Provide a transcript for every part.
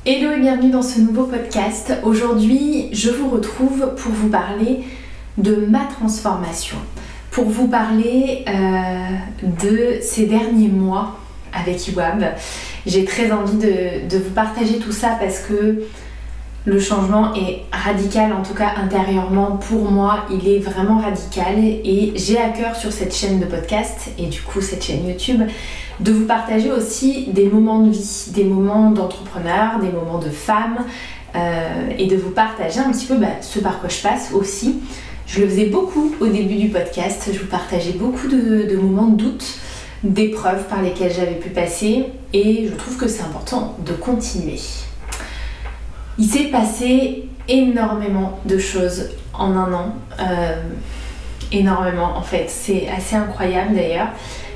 Hello et bienvenue dans ce nouveau podcast. Aujourd'hui, je vous retrouve pour vous parler de ma transformation, pour vous parler de ces derniers mois avec Iwab. J'ai très envie de vous partager tout ça parce que le changement est radical, en tout cas intérieurement pour moi, il est vraiment radical et j'ai à cœur sur cette chaîne de podcast et du coup cette chaîne YouTube de vous partager aussi des moments de vie, des moments d'entrepreneur, des moments de femme et de vous partager un petit peu ce par quoi je passe aussi. Je le faisais beaucoup au début du podcast, je vous partageais beaucoup de moments de doute, d'épreuves par lesquelles j'avais pu passer et je trouve que c'est important de continuer. Il s'est passé énormément de choses en un an, énormément en fait, c'est assez incroyable d'ailleurs,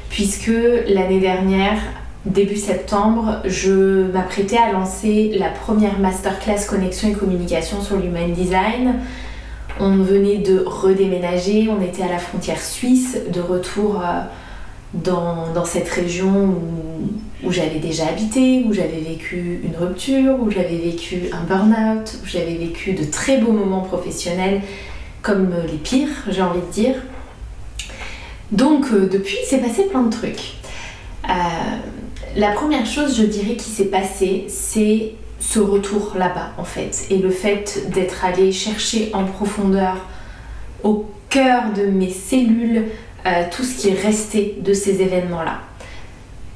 puisque l'année dernière, début septembre, je m'apprêtais à lancer la première masterclass connexion et communication sur l'human design. On venait de redéménager, on était à la frontière suisse, de retour dans cette région où j'avais déjà habité, où j'avais vécu une rupture, où j'avais vécu un burn-out, où j'avais vécu de très beaux moments professionnels, comme les pires, j'ai envie de dire. Donc depuis, il s'est passé plein de trucs. La première chose, je dirais, qui s'est passée, c'est ce retour là-bas, en fait. Et le fait d'être allée chercher en profondeur, au cœur de mes cellules, tout ce qui est resté de ces événements-là.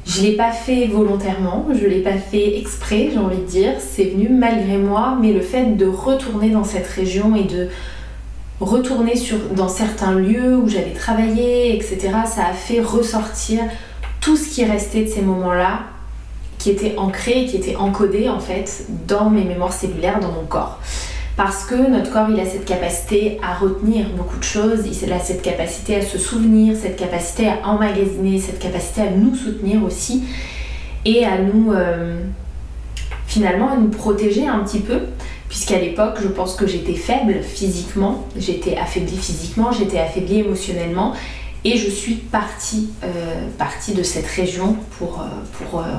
Je ne l'ai pas fait volontairement, je ne l'ai pas fait exprès, j'ai envie de dire. C'est venu malgré moi, mais le fait de retourner dans cette région et de retourner dans certains lieux où j'avais travaillé, etc., ça a fait ressortir tout ce qui est resté de ces moments-là, qui était ancré, qui était encodé en fait dans mes mémoires cellulaires, dans mon corps. Parce que notre corps, il a cette capacité à retenir beaucoup de choses, il a cette capacité à se souvenir, cette capacité à emmagasiner, cette capacité à nous soutenir aussi et à nous, finalement, à nous protéger un petit peu. Puisqu'à l'époque, je pense que j'étais faible physiquement, j'étais affaiblie physiquement, j'étais affaiblie émotionnellement et je suis partie de cette région pour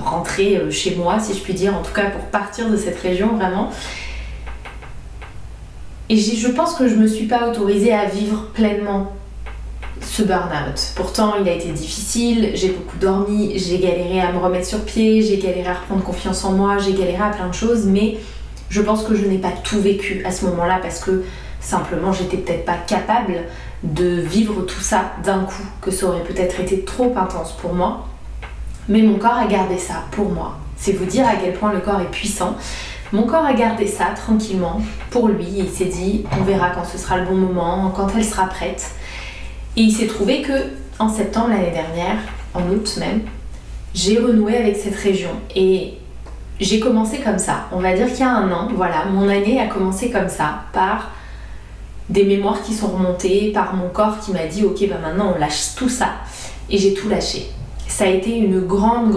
rentrer chez moi, si je puis dire, en tout cas pour partir de cette région vraiment. Et je pense que je ne me suis pas autorisée à vivre pleinement ce burn-out. Pourtant, il a été difficile, j'ai beaucoup dormi, j'ai galéré à me remettre sur pied, j'ai galéré à reprendre confiance en moi, j'ai galéré à plein de choses, mais je pense que je n'ai pas tout vécu à ce moment-là parce que simplement j'étais peut-être pas capable de vivre tout ça d'un coup, que ça aurait peut-être été trop intense pour moi. Mais mon corps a gardé ça pour moi. C'est vous dire à quel point le corps est puissant. Mon corps a gardé ça tranquillement pour lui. Il s'est dit on verra quand ce sera le bon moment, quand elle sera prête. Et il s'est trouvé que en septembre l'année dernière, en août même, j'ai renoué avec cette région et j'ai commencé comme ça. On va dire qu'il y a un an, voilà, mon année a commencé comme ça, par des mémoires qui sont remontées, par mon corps qui m'a dit ok, maintenant on lâche tout ça. Et j'ai tout lâché. Ça a été une grande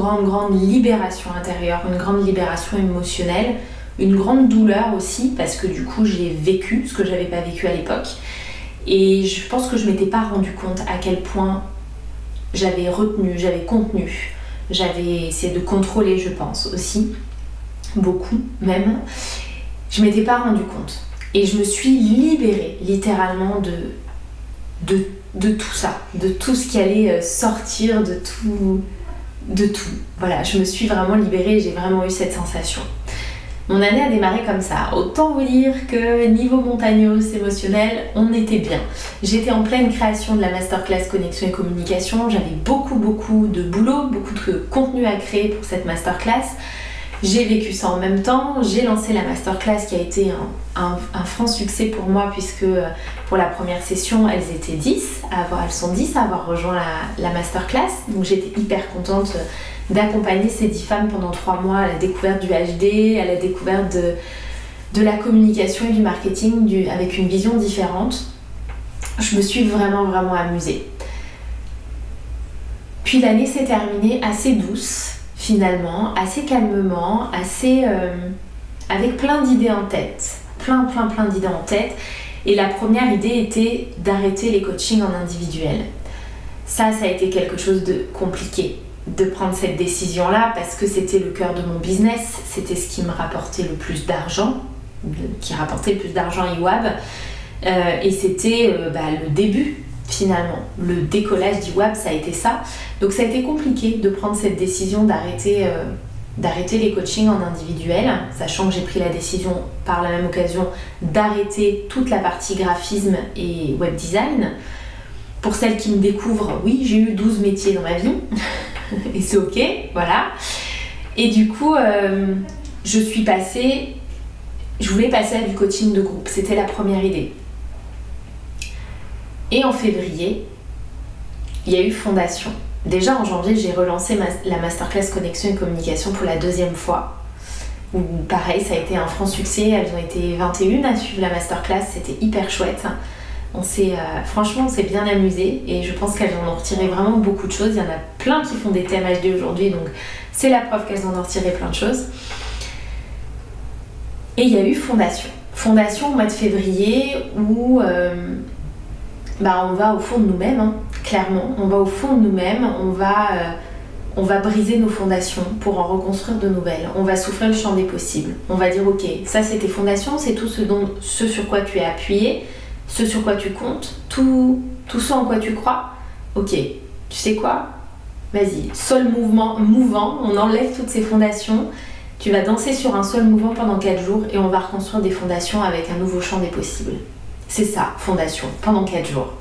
libération intérieure, une grande libération émotionnelle, une grande douleur aussi, parce que du coup j'ai vécu ce que j'avais pas vécu à l'époque. Et je pense que je m'étais pas rendu compte à quel point j'avais retenu, j'avais contenu, j'avais essayé de contrôler, je pense aussi. Beaucoup même, je m'étais pas rendu compte et je me suis libérée littéralement de tout ça, de tout ce qui allait sortir, de tout. Voilà, je me suis vraiment libérée et j'ai vraiment eu cette sensation. Mon année a démarré comme ça. Autant vous dire que niveau montagnos émotionnel, on était bien. J'étais en pleine création de la masterclass connexion et communication. J'avais beaucoup de boulot, beaucoup de contenu à créer pour cette masterclass. J'ai vécu ça en même temps, j'ai lancé la masterclass qui a été un franc succès pour moi puisque pour la première session, elles sont 10 à avoir rejoint la masterclass. Donc j'étais hyper contente d'accompagner ces 10 femmes pendant 3 mois à la découverte du HD, à la découverte de la communication et du marketing avec une vision différente. Je me suis vraiment amusée. Puis l'année s'est terminée assez douce. Finalement, assez calmement, avec plein d'idées en tête, plein d'idées en tête. Et la première idée était d'arrêter les coachings en individuel. Ça a été quelque chose de compliqué. de prendre cette décision-là parce que c'était le cœur de mon business, c'était ce qui me rapportait le plus d'argent, qui rapportait le plus d'argent à IWAB, et c'était le début finalement, le décollage d'IWAB, ça a été ça. Donc ça a été compliqué de prendre cette décision d'arrêter les coachings en individuel, sachant que j'ai pris la décision par la même occasion d'arrêter toute la partie graphisme et web design. Pour celles qui me découvrent, oui, j'ai eu 12 métiers dans ma vie, et c'est ok, voilà. Et du coup, je voulais passer à du coaching de groupe, c'était la première idée. Et en février, il y a eu Fondation. Déjà en janvier, j'ai relancé la masterclass Connexion et Communication pour la deuxième fois. Où pareil, ça a été un franc succès. Elles ont été 21 à suivre la masterclass, c'était hyper chouette. Franchement, on s'est bien amusé et je pense qu'elles en ont retiré vraiment beaucoup de choses. Il y en a plein qui font des thèmes HD aujourd'hui, donc c'est la preuve qu'elles en ont retiré plein de choses. Et il y a eu Fondation. Fondation au mois de février où on va au fond de nous-mêmes, hein, clairement. On va au fond de nous-mêmes, on va briser nos fondations pour en reconstruire de nouvelles. On va s'ouvrir le champ des possibles. On va dire ok, ça c'est tes fondations, c'est tout ce sur quoi tu es appuyé, ce sur quoi tu comptes, tout ce en quoi tu crois. Ok, tu sais quoi? Vas-y, sol mouvant, on enlève toutes ces fondations. Tu vas danser sur un sol mouvant pendant 4 jours et on va reconstruire des fondations avec un nouveau champ des possibles. C'est ça, Fondation, pendant 4 jours.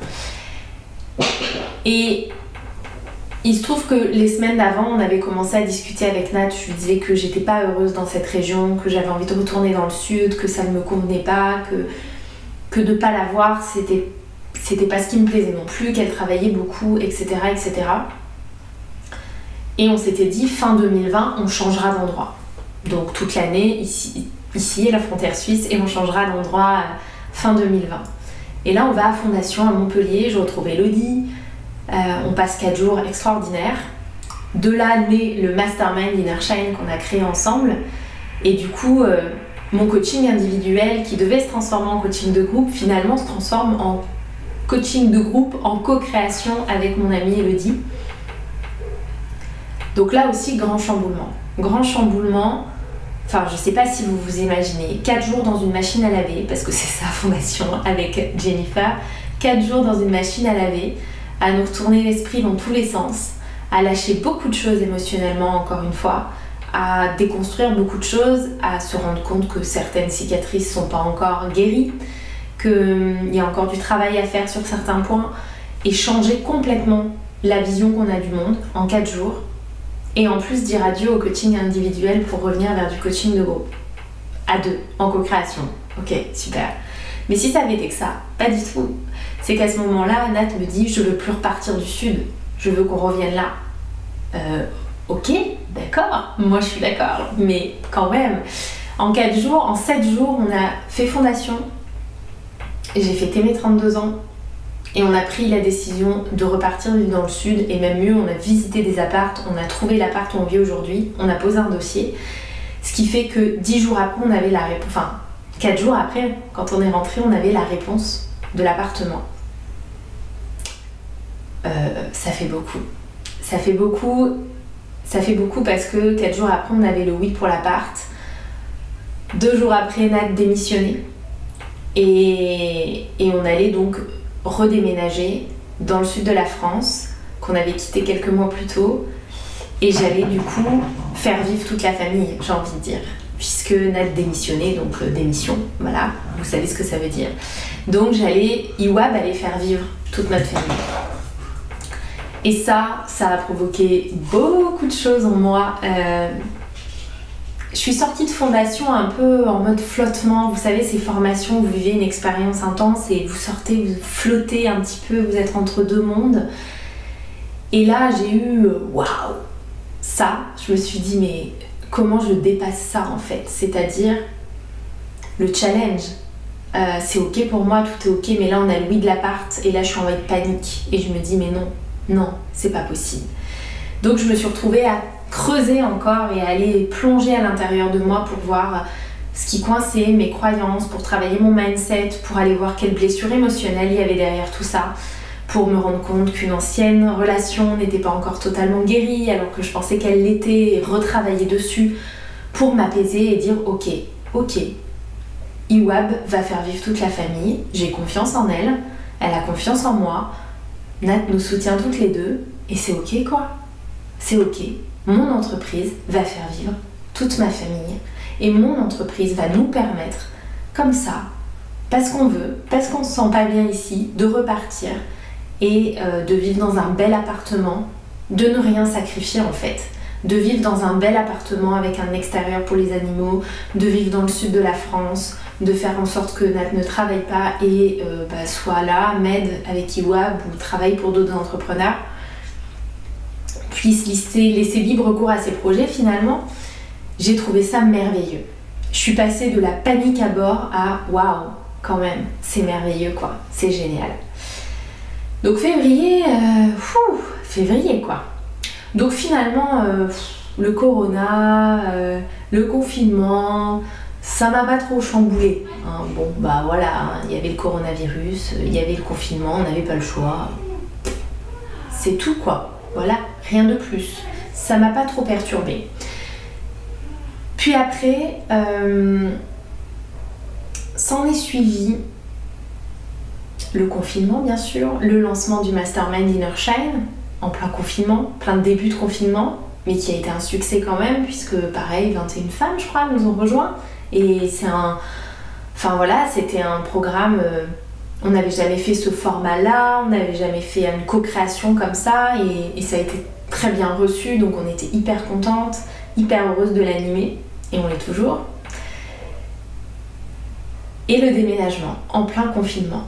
Et il se trouve que les semaines d'avant, on avait commencé à discuter avec Nat. Je lui disais que j'étais pas heureuse dans cette région, que j'avais envie de retourner dans le sud, que ça ne me convenait pas, que de pas la voir, c'était pas ce qui me plaisait non plus, qu'elle travaillait beaucoup, etc., etc. Et on s'était dit, fin 2020, on changera d'endroit. Donc toute l'année, ici est la frontière suisse, et on changera d'endroit fin 2020. Et là, on va à Fondation à Montpellier, je retrouve Elodie, on passe 4 jours extraordinaires. De là naît le Mastermind Inner Shine qu'on a créé ensemble. Et du coup, mon coaching individuel qui devait se transformer en coaching de groupe, finalement se transforme en coaching de groupe, en co-création avec mon amie Elodie. Donc là aussi, grand chamboulement. Grand chamboulement. Enfin, je sais pas si vous vous imaginez, 4 jours dans une machine à laver, parce que c'est ça, Fondation, avec Jennifer, 4 jours dans une machine à laver, à nous retourner l'esprit dans tous les sens, à lâcher beaucoup de choses émotionnellement, encore une fois, à déconstruire beaucoup de choses, à se rendre compte que certaines cicatrices sont pas encore guéries, qu'il y a encore du travail à faire sur certains points, et changer complètement la vision qu'on a du monde en 4 jours. Et en plus dire adieu au coaching individuel pour revenir vers du coaching de groupe. À 2, en co-création. Ok, super. Mais si ça avait été que ça, pas du tout. C'est qu'à ce moment-là, Nat me dit, je veux plus repartir du sud. Je veux qu'on revienne là. Ok, d'accord. Moi, je suis d'accord. Mais quand même, en 7 jours, on a fait Fondation. Et j'ai fêté mes 32 ans. Et on a pris la décision de repartir vivre dans le sud, et même mieux, on a visité des appartes, on a trouvé l'appart où on vit aujourd'hui, on a posé un dossier, ce qui fait que 10 jours après, on avait la réponse, enfin 4 jours après, quand on est rentré, on avait la réponse de l'appartement. Ça fait beaucoup. Ça fait beaucoup parce que 4 jours après, on avait le oui pour l'appart. 2 jours après, Nat démissionnait. Et on allait donc redéménager dans le sud de la France, qu'on avait quitté quelques mois plus tôt, et j'allais du coup faire vivre toute la famille, j'ai envie de dire, puisque Nat démissionnait, donc démission, voilà, vous savez ce que ça veut dire. Donc IWAB allait faire vivre toute notre famille. Et ça a provoqué beaucoup de choses en moi. Je suis sortie de Fondation un peu en mode flottement. Vous savez, ces formations où vous vivez une expérience intense et vous sortez, vous flottez un petit peu, vous êtes entre 2 mondes. Et là, j'ai eu waouh! Ça, je me suis dit, mais comment je dépasse ça en fait? C'est-à-dire le challenge. C'est ok pour moi, tout est ok, mais là on a le oui de l'appart et là je suis en mode panique. Et je me dis, mais non, c'est pas possible. Donc je me suis retrouvée à creuser encore et à aller plonger à l'intérieur de moi pour voir ce qui coinçait, mes croyances, pour travailler mon mindset, pour aller voir quelle blessure émotionnelle il y avait derrière tout ça, pour me rendre compte qu'une ancienne relation n'était pas encore totalement guérie alors que je pensais qu'elle l'était, et retravailler dessus pour m'apaiser et dire ok, Iwab va faire vivre toute la famille, j'ai confiance en elle, elle a confiance en moi, Nat nous soutient toutes les deux et c'est ok quoi. C'est ok, mon entreprise va faire vivre toute ma famille et mon entreprise va nous permettre comme ça, parce qu'on veut, parce qu'on se sent pas bien ici, de repartir et de vivre dans un bel appartement, de ne rien sacrifier en fait, de vivre dans un bel appartement avec un extérieur pour les animaux, de vivre dans le sud de la France, de faire en sorte que Nat ne travaille pas et soit là, m'aide avec Iwab ou travaille pour d'autres entrepreneurs, puisse laisser libre cours à ses projets finalement. J'ai trouvé ça merveilleux. Je suis passée de la panique à bord à waouh, quand même, c'est merveilleux quoi, c'est génial. Donc février quoi. Donc finalement, le corona, le confinement, ça m'a pas trop chamboulé. Hein. Bon, bah voilà, hein, il y avait le coronavirus, il y avait le confinement, on n'avait pas le choix. C'est tout quoi, voilà, rien de plus. Ça m'a pas trop perturbée. Puis après, s'en est suivi le confinement bien sûr, le lancement du Mastermind Inner Shine en plein confinement, plein de début de confinement, mais qui a été un succès quand même puisque pareil, 21 femmes je crois nous ont rejoints et c'était un programme, on n'avait jamais fait ce format-là, on n'avait jamais fait une co-création comme ça et ça a été très bien reçu donc on était hyper contente, hyper heureuse de l'animer et on l'est toujours. Et le déménagement en plein confinement.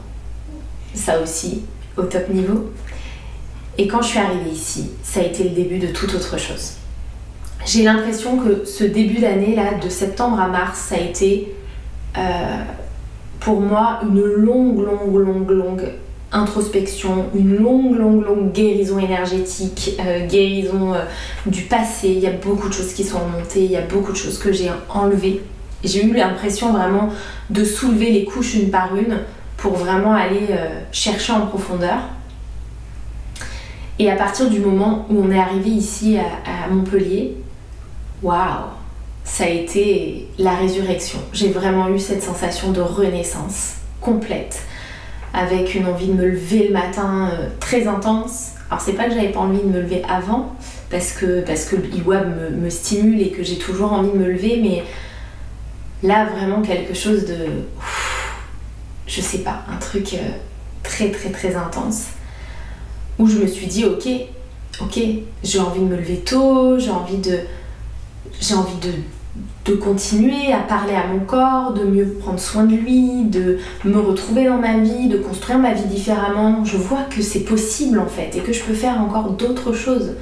Ça aussi, au top niveau. Et quand je suis arrivée ici, ça a été le début de toute autre chose. J'ai l'impression que ce début d'année, là, de septembre à mars, ça a été pour moi une longue introspection, une longue guérison énergétique, guérison du passé. Il y a beaucoup de choses qui sont remontées, il y a beaucoup de choses que j'ai enlevées. J'ai eu l'impression vraiment de soulever les couches une par une pour vraiment aller chercher en profondeur. Et à partir du moment où on est arrivé ici à Montpellier, waouh, ça a été la résurrection. J'ai vraiment eu cette sensation de renaissance complète, avec une envie de me lever le matin très intense. Alors c'est pas que j'avais pas envie de me lever avant, parce que Iwab me stimule et que j'ai toujours envie de me lever, mais là vraiment quelque chose de... je sais pas, un truc très intense, où je me suis dit ok, j'ai envie de me lever tôt, j'ai envie de continuer à parler à mon corps, de mieux prendre soin de lui, de me retrouver dans ma vie, de construire ma vie différemment. Je vois que c'est possible en fait et que je peux faire encore d'autres choses.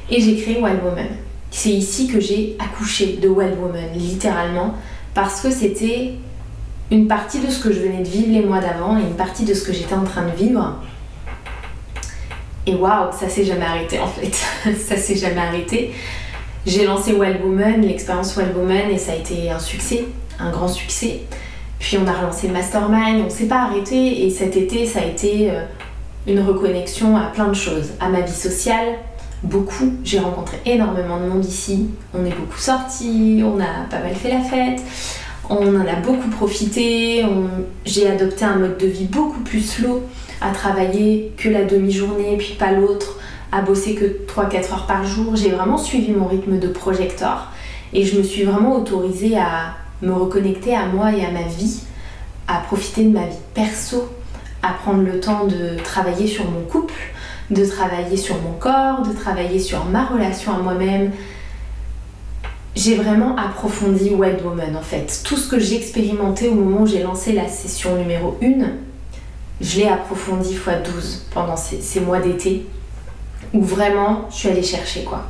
Et j'ai créé Wild Woman. C'est ici que j'ai accouché de Wild Woman, littéralement, parce que c'était une partie de ce que je venais de vivre les mois d'avant et une partie de ce que j'étais en train de vivre. Et waouh, ça s'est jamais arrêté en fait. Ça s'est jamais arrêté. J'ai lancé Wild Woman, l'expérience Wild Woman, et ça a été un succès, un grand succès. Puis on a relancé le Mastermind, on s'est pas arrêté, et cet été ça a été une reconnexion à plein de choses, à ma vie sociale, beaucoup. J'ai rencontré énormément de monde ici, on est beaucoup sortis, on a pas mal fait la fête. On en a beaucoup profité, j'ai adopté un mode de vie beaucoup plus slow, à travailler que la demi-journée puis pas l'autre, à bosser que 3-4 heures par jour. J'ai vraiment suivi mon rythme de projecteur et je me suis vraiment autorisée à me reconnecter à moi et à ma vie, à profiter de ma vie perso, à prendre le temps de travailler sur mon couple, de travailler sur mon corps, de travailler sur ma relation à moi-même. J'ai vraiment approfondi Wild Woman en fait. Tout ce que j'ai expérimenté au moment où j'ai lancé la session numéro 1, je l'ai approfondi x12 pendant ces mois d'été où vraiment je suis allée chercher quoi.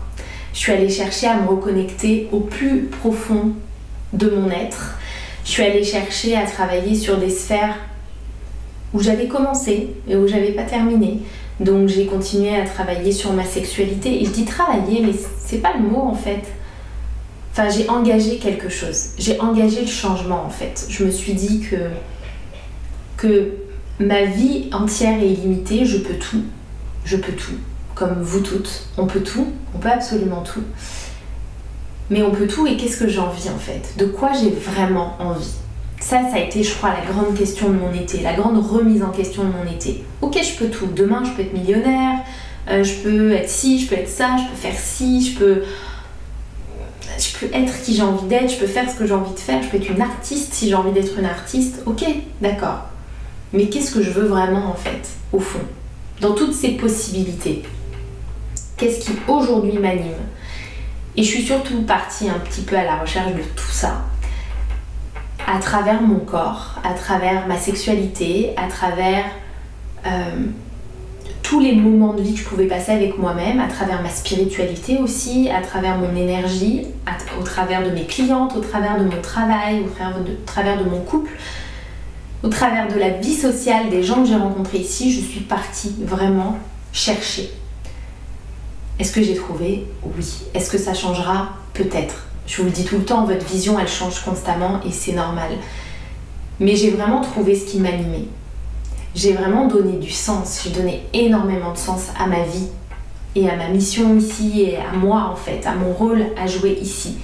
Je suis allée chercher à me reconnecter au plus profond de mon être. Je suis allée chercher à travailler sur des sphères où j'avais commencé et où j'avais pas terminé. Donc j'ai continué à travailler sur ma sexualité. Et je dis travailler, mais c'est pas le mot en fait. Enfin, j'ai engagé quelque chose. J'ai engagé le changement en fait. Je me suis dit que ma vie entière est illimitée, je peux tout. Je peux tout. Comme vous toutes. On peut tout. On peut absolument tout. Mais on peut tout et qu'est-ce que j'ai envie en fait? De quoi j'ai vraiment envie? Ça a été, je crois, la grande question de mon été, la grande remise en question de mon été. Ok, je peux tout. Demain, je peux être millionnaire, je peux être ci, je peux être ça, je peux faire ci, je peux être qui j'ai envie d'être, je peux faire ce que j'ai envie de faire, je peux être une artiste si j'ai envie d'être une artiste. Ok, d'accord. Mais qu'est-ce que je veux vraiment en fait, au fond? Dans toutes ces possibilités, qu'est-ce qui aujourd'hui m'anime? Et je suis surtout partie un petit peu à la recherche de tout ça, à travers mon corps, à travers ma sexualité, à travers tous les moments de vie que je pouvais passer avec moi-même, à travers ma spiritualité aussi, à travers mon énergie, au travers de mes clientes, au travers de mon travail, au travers de mon couple, au travers de la vie sociale des gens que j'ai rencontrés ici. Je suis partie vraiment chercher. Est-ce que j'ai trouvé? Oui. Est-ce que ça changera? Peut-être. Je vous le dis tout le temps, votre vision elle change constamment et c'est normal. Mais j'ai vraiment trouvé ce qui m'animait. J'ai vraiment donné du sens, j'ai donné énormément de sens à ma vie et à ma mission ici et à moi en fait, à mon rôle à jouer ici.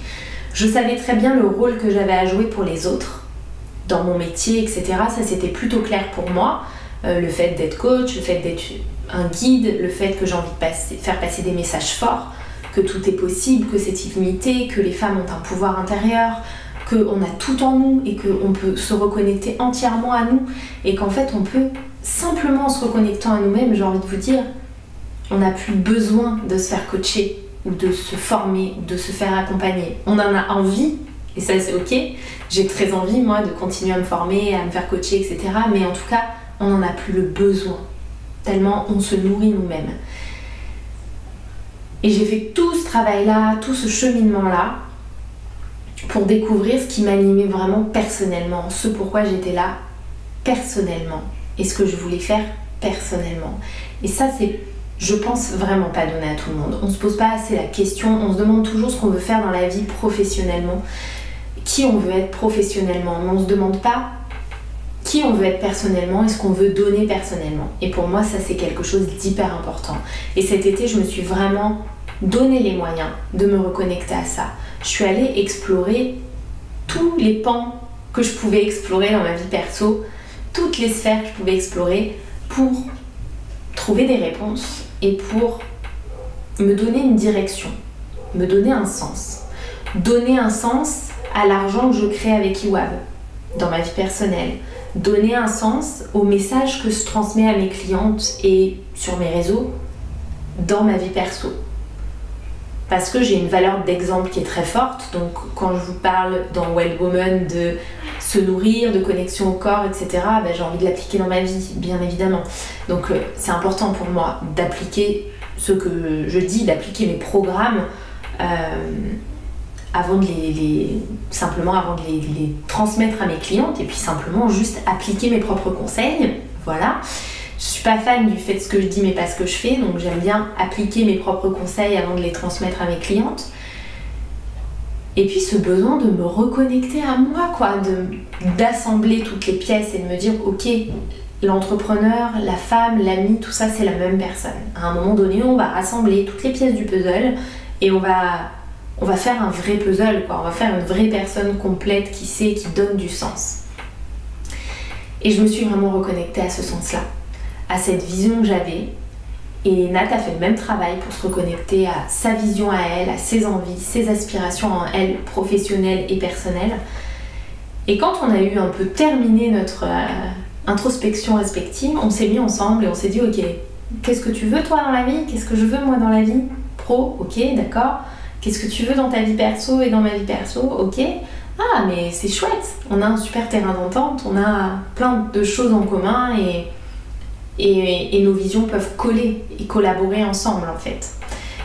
Je savais très bien le rôle que j'avais à jouer pour les autres, dans mon métier, etc. Ça c'était plutôt clair pour moi. Le fait d'être coach, le fait d'être un guide, le fait que j'ai envie de faire passer des messages forts, que tout est possible, que c'est illimité, que les femmes ont un pouvoir intérieur, qu'on a tout en nous et qu'on peut se reconnecter entièrement à nous et qu'en fait on peut simplement en se reconnectant à nous-mêmes, j'ai envie de vous dire, on n'a plus besoin de se faire coacher ou de se former ou de se faire accompagner. On en a envie et ça c'est ok, j'ai très envie moi de continuer à me former, à me faire coacher, etc. Mais en tout cas on n'en a plus le besoin tellement on se nourrit nous-mêmes. Et j'ai fait tout ce travail-là, tout ce cheminement-là pour découvrir ce qui m'animait vraiment personnellement, ce pourquoi j'étais là personnellement et ce que je voulais faire personnellement. Et ça, c'est, je pense, vraiment pas donné à tout le monde. On se pose pas assez la question, on se demande toujours ce qu'on veut faire dans la vie professionnellement, qui on veut être professionnellement, mais on se demande pas qui on veut être personnellement et ce qu'on veut donner personnellement. Et pour moi, ça c'est quelque chose d'hyper important. Et cet été, je me suis vraiment donné les moyens de me reconnecter à ça. Je suis allée explorer tous les pans que je pouvais explorer dans ma vie perso, toutes les sphères que je pouvais explorer pour trouver des réponses et pour me donner une direction, me donner un sens. Donner un sens à l'argent que je crée avec Iwab dans ma vie personnelle. Donner un sens au message que je transmets à mes clientes et sur mes réseaux dans ma vie perso. Parce que j'ai une valeur d'exemple qui est très forte. Donc quand je vous parle dans Well Woman de se nourrir, de connexion au corps, etc., ben, j'ai envie de l'appliquer dans ma vie, bien évidemment. Donc c'est important pour moi d'appliquer ce que je dis, d'appliquer mes programmes avant de simplement avant de les transmettre à mes clientes et puis simplement juste appliquer mes propres conseils. Voilà. Je suis pas fan du fait de ce que je dis mais pas ce que je fais, donc j'aime bien appliquer mes propres conseils avant de les transmettre à mes clientes. Et puis ce besoin de me reconnecter à moi, quoi, d'assembler toutes les pièces et de me dire ok, l'entrepreneur, la femme, l'ami, tout ça c'est la même personne. À un moment donné, on va rassembler toutes les pièces du puzzle et on va faire un vrai puzzle, quoi. On va faire une vraie personne complète qui sait, qui donne du sens. Et je me suis vraiment reconnectée à ce sens-là, à cette vision que j'avais. Et Nat a fait le même travail pour se reconnecter à sa vision à elle, à ses envies, ses aspirations en elle, professionnelles et personnelles. Et quand on a eu un peu terminé notre introspection respective, on s'est mis ensemble et on s'est dit ok, qu'est-ce que tu veux toi dans la vie? Qu'est-ce que je veux moi dans la vie? Pro, ok, d'accord. Qu'est-ce que tu veux dans ta vie perso et dans ma vie perso? Ok. Ah, mais c'est chouette. On a un super terrain d'entente, on a plein de choses en commun et nos visions peuvent coller et collaborer ensemble en fait.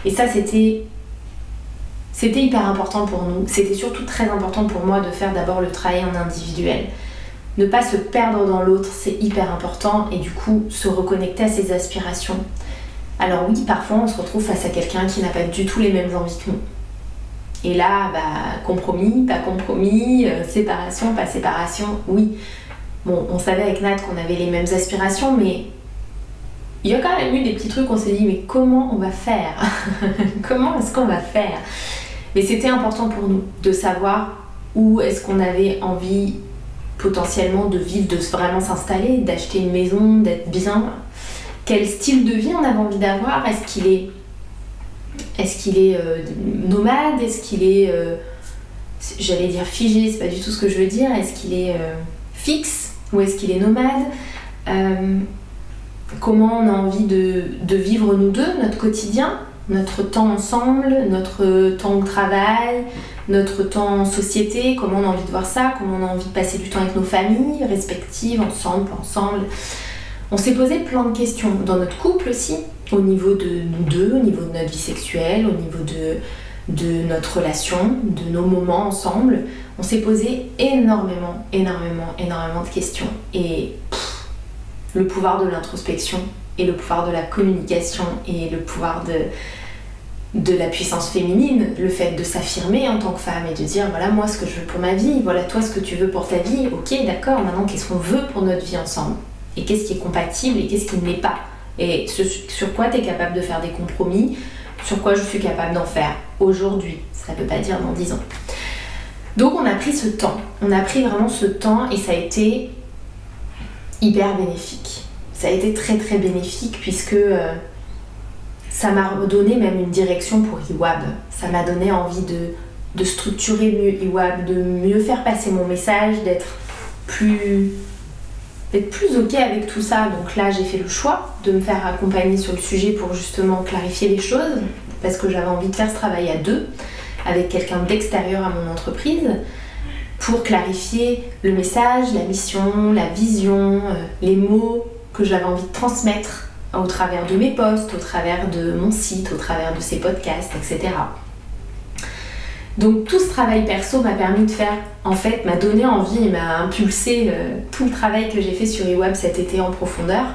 Et ça, c'était hyper important pour nous. C'était surtout très important pour moi de faire d'abord le travail en individuel. Ne pas se perdre dans l'autre, c'est hyper important et du coup, se reconnecter à ses aspirations. Alors oui, parfois on se retrouve face à quelqu'un qui n'a pas du tout les mêmes envies que nous. Et là, bah, compromis, pas compromis, séparation, pas séparation, oui. Bon, on savait avec Nat qu'on avait les mêmes aspirations, mais il y a quand même eu des petits trucs, on s'est dit, mais comment on va faire? Comment est-ce qu'on va faire? Mais c'était important pour nous de savoir où est-ce qu'on avait envie potentiellement de vivre, de vraiment s'installer, d'acheter une maison, d'être bien. Quel style de vie on avait envie d'avoir? Est-ce qu'il est nomade? Est-ce qu'il est, j'allais dire figé, c'est pas du tout ce que je veux dire. Est-ce qu'il est fixe ou est-ce qu'il est nomade? Comment on a envie de vivre nous deux, notre quotidien, notre temps ensemble, notre temps de travail, notre temps en société, comment on a envie de voir ça, comment on a envie de passer du temps avec nos familles respectives, ensemble. On s'est posé plein de questions dans notre couple aussi, au niveau de nous deux, au niveau de notre vie sexuelle, au niveau de notre relation, de nos moments ensemble. On s'est posé énormément de questions. Et le pouvoir de l'introspection et le pouvoir de la communication et le pouvoir de la puissance féminine, le fait de s'affirmer en tant que femme et de dire voilà moi ce que je veux pour ma vie, voilà toi ce que tu veux pour ta vie, ok d'accord, maintenant qu'est-ce qu'on veut pour notre vie ensemble et qu'est-ce qui est compatible et qu'est-ce qui ne l'est pas et sur quoi tu es capable de faire des compromis, sur quoi je suis capable d'en faire aujourd'hui, ça ne veut pas dire dans 10 ans. Donc on a pris ce temps, on a pris vraiment ce temps et ça a été hyper bénéfique. Ça a été très très bénéfique puisque ça m'a donné même une direction pour Iwab. Ça m'a donné envie de structurer mieux Iwab, de mieux faire passer mon message, d'être plus ok avec tout ça. Donc là j'ai fait le choix de me faire accompagner sur le sujet pour justement clarifier les choses parce que j'avais envie de faire ce travail à deux avec quelqu'un d'extérieur à mon entreprise pour clarifier le message, la mission, la vision, les mots que j'avais envie de transmettre au travers de mes posts, au travers de mon site, au travers de ces podcasts, etc. Donc tout ce travail perso m'a permis de faire, en fait, m'a donné envie et m'a impulsé tout le travail que j'ai fait sur Iwab cet été en profondeur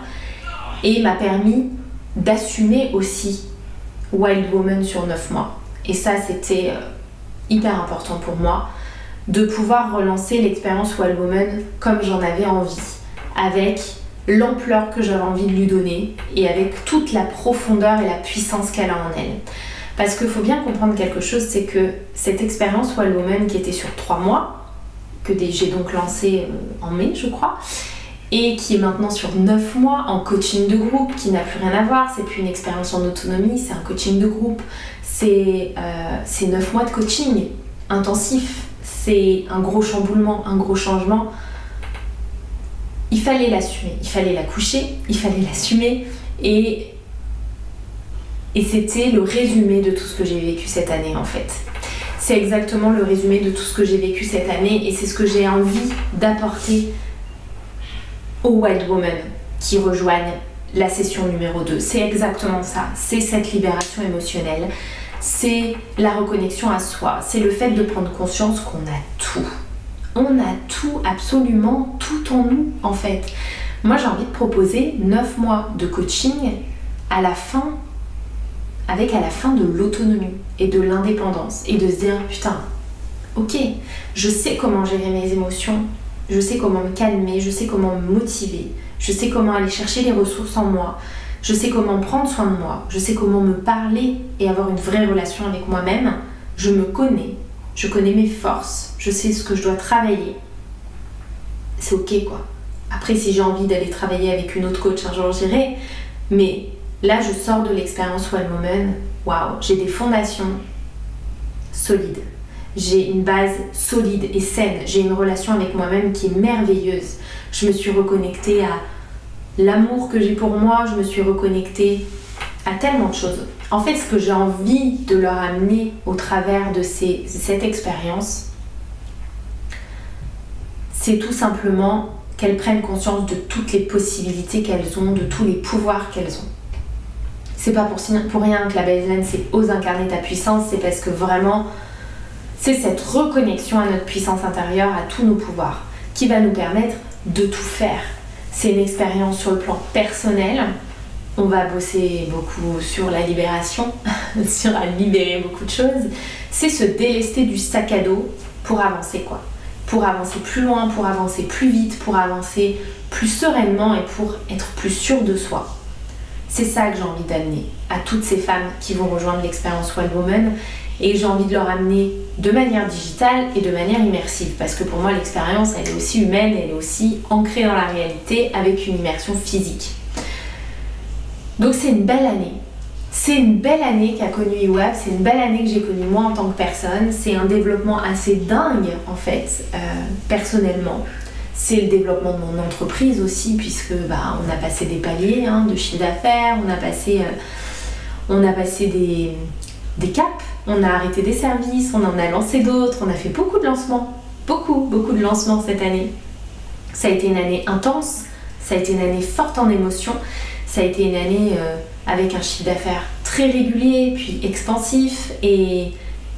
et m'a permis d'assumer aussi Wild Woman sur 9 mois. Et ça, c'était hyper important pour moi de pouvoir relancer l'expérience Wild Woman comme j'en avais envie, avec l'ampleur que j'avais envie de lui donner et avec toute la profondeur et la puissance qu'elle a en elle. Parce qu'il faut bien comprendre quelque chose, c'est que cette expérience Wild Woman qui était sur 3 mois, que j'ai donc lancée en mai je crois, et qui est maintenant sur 9 mois en coaching de groupe, qui n'a plus rien à voir, c'est plus une expérience en autonomie, c'est un coaching de groupe, c'est 9 mois de coaching intensif, c'est un gros chamboulement, un gros changement. Il fallait l'assumer, il fallait la coucher, il fallait l'assumer et c'était le résumé de tout ce que j'ai vécu cette année en fait. C'est exactement le résumé de tout ce que j'ai vécu cette année et c'est ce que j'ai envie d'apporter aux Wild Women qui rejoignent la session numéro 2. C'est exactement ça, c'est cette libération émotionnelle, c'est la reconnexion à soi, c'est le fait de prendre conscience qu'on a tout. On a tout, absolument tout en nous en fait. Moi j'ai envie de proposer 9 mois de coaching à la fin de l'autonomie et de l'indépendance et de se dire putain, ok, je sais comment gérer mes émotions, je sais comment me calmer, je sais comment me motiver, je sais comment aller chercher les ressources en moi, je sais comment prendre soin de moi, je sais comment me parler et avoir une vraie relation avec moi-même, je me connais. Je connais mes forces, je sais ce que je dois travailler. C'est ok quoi. Après si j'ai envie d'aller travailler avec une autre coach un jour j'irai. Mais là je sors de l'expérience Wild Woman. Waouh, j'ai des fondations solides. J'ai une base solide et saine. J'ai une relation avec moi-même qui est merveilleuse. Je me suis reconnectée à l'amour que j'ai pour moi. Je me suis reconnectée à tellement de choses. En fait, ce que j'ai envie de leur amener au travers de cette expérience, c'est tout simplement qu'elles prennent conscience de toutes les possibilités qu'elles ont, de tous les pouvoirs qu'elles ont. C'est pas pour rien que la baseline c'est ose incarner ta puissance, c'est parce que vraiment, c'est cette reconnexion à notre puissance intérieure, à tous nos pouvoirs, qui va nous permettre de tout faire. C'est une expérience sur le plan personnel. On va bosser beaucoup sur la libération, sur à libérer beaucoup de choses. C'est se délester du sac à dos pour avancer quoi. pour avancer plus loin, pour avancer plus vite, pour avancer plus sereinement et pour être plus sûr de soi. C'est ça que j'ai envie d'amener à toutes ces femmes qui vont rejoindre l'expérience Wild Woman, et j'ai envie de leur amener de manière digitale et de manière immersive, parce que pour moi l'expérience elle est aussi humaine, elle est aussi ancrée dans la réalité avec une immersion physique. Donc c'est une belle année. C'est une belle année qu'a connue IWAP, c'est une belle année que j'ai connue moi en tant que personne. C'est un développement assez dingue en fait, personnellement. C'est le développement de mon entreprise aussi, puisque on a passé des paliers de chiffre d'affaires, on a passé des caps, on a arrêté des services, on en a lancé d'autres, on a fait beaucoup de lancements, beaucoup de lancements cette année. Ça a été une année intense, ça a été une année forte en émotions, ça a été une année avec un chiffre d'affaires très régulier, puis expansif, et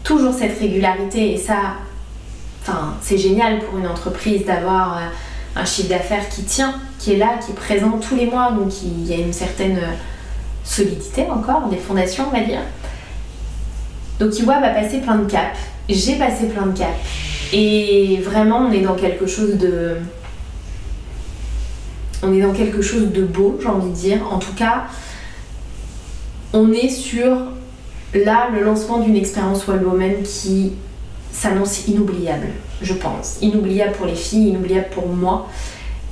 toujours cette régularité, et ça, c'est génial pour une entreprise d'avoir un chiffre d'affaires qui tient, qui est là, qui est présent tous les mois, donc il y a une certaine solidité encore, des fondations on va dire. Donc IWAP a passé plein de caps, j'ai passé plein de caps, et vraiment on est dans quelque chose de beau, j'ai envie de dire. En tout cas, on est sur le lancement d'une expérience Wild Woman qui s'annonce inoubliable, je pense. Inoubliable pour les filles, inoubliable pour moi,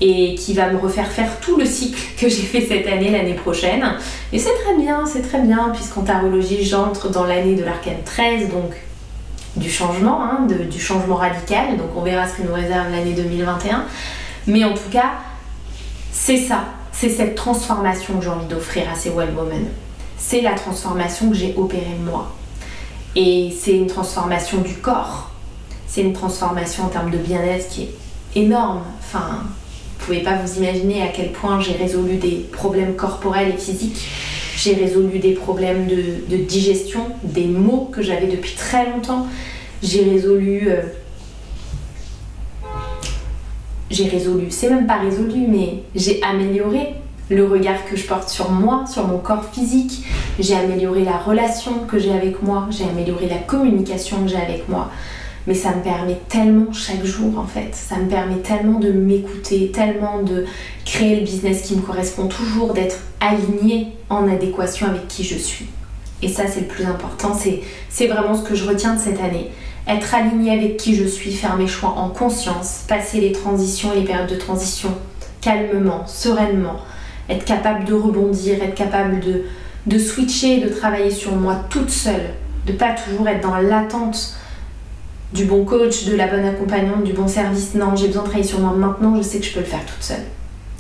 et qui va me refaire faire tout le cycle que j'ai fait cette année, l'année prochaine. Et c'est très bien, puisqu'en tarologie, j'entre dans l'année de l'arcane 13, donc du changement, du changement radical. Donc on verra ce que nous réserve l'année 2021. Mais en tout cas, c'est ça, c'est cette transformation que j'ai envie d'offrir à ces Wild Women. C'est la transformation que j'ai opérée moi. Et c'est une transformation du corps. C'est une transformation en termes de bien-être qui est énorme. Vous pouvez pas vous imaginer à quel point j'ai résolu des problèmes corporels et physiques. J'ai résolu des problèmes de digestion, des maux que j'avais depuis très longtemps. J'ai résolu, c'est même pas résolu, mais j'ai amélioré le regard que je porte sur moi, sur mon corps physique. J'ai amélioré la relation que j'ai avec moi, j'ai amélioré la communication que j'ai avec moi. Mais ça me permet tellement chaque jour en fait, ça me permet tellement de m'écouter, tellement de créer le business qui me correspond toujours, d'être alignée en adéquation avec qui je suis. Et ça c'est le plus important, c'est vraiment ce que je retiens de cette année. Être alignée avec qui je suis, faire mes choix en conscience, passer les transitions et les périodes de transition calmement, sereinement, être capable de rebondir, être capable de switcher, de travailler sur moi toute seule, de pas toujours être dans l'attente du bon coach, de la bonne accompagnante, du bon service. Non, j'ai besoin de travailler sur moi maintenant, je sais que je peux le faire toute seule.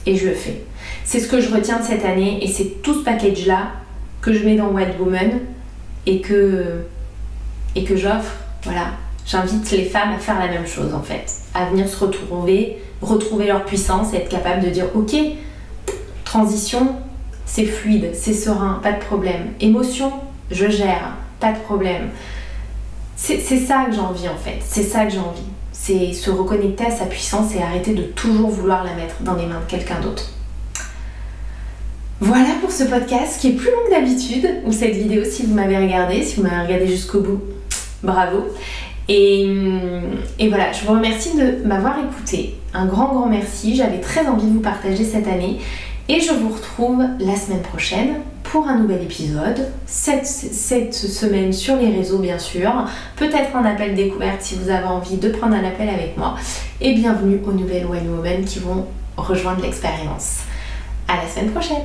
Et je le fais. C'est ce que je retiens de cette année, et c'est tout ce package-là que je mets dans Wild Woman et que j'offre. Voilà, j'invite les femmes à faire la même chose en fait, à venir se retrouver leur puissance et être capable de dire ok, transition, c'est fluide, c'est serein, pas de problème. Émotion, je gère, pas de problème. C'est ça que j'ai envie en fait, c'est ça que j'ai envie. C'est se reconnecter à sa puissance et arrêter de toujours vouloir la mettre dans les mains de quelqu'un d'autre. Voilà pour ce podcast qui est plus long que d'habitude, ou cette vidéo si vous m'avez regardé, si vous m'avez regardé jusqu'au bout, bravo. Et voilà, je vous remercie de m'avoir écouté, un grand merci, j'avais très envie de vous partager cette année. Et je vous retrouve la semaine prochaine pour un nouvel épisode, cette semaine sur les réseaux bien sûr, peut-être un appel découverte si vous avez envie de prendre un appel avec moi, et bienvenue aux nouvelles Wild Women qui vont rejoindre l'expérience. À la semaine prochaine.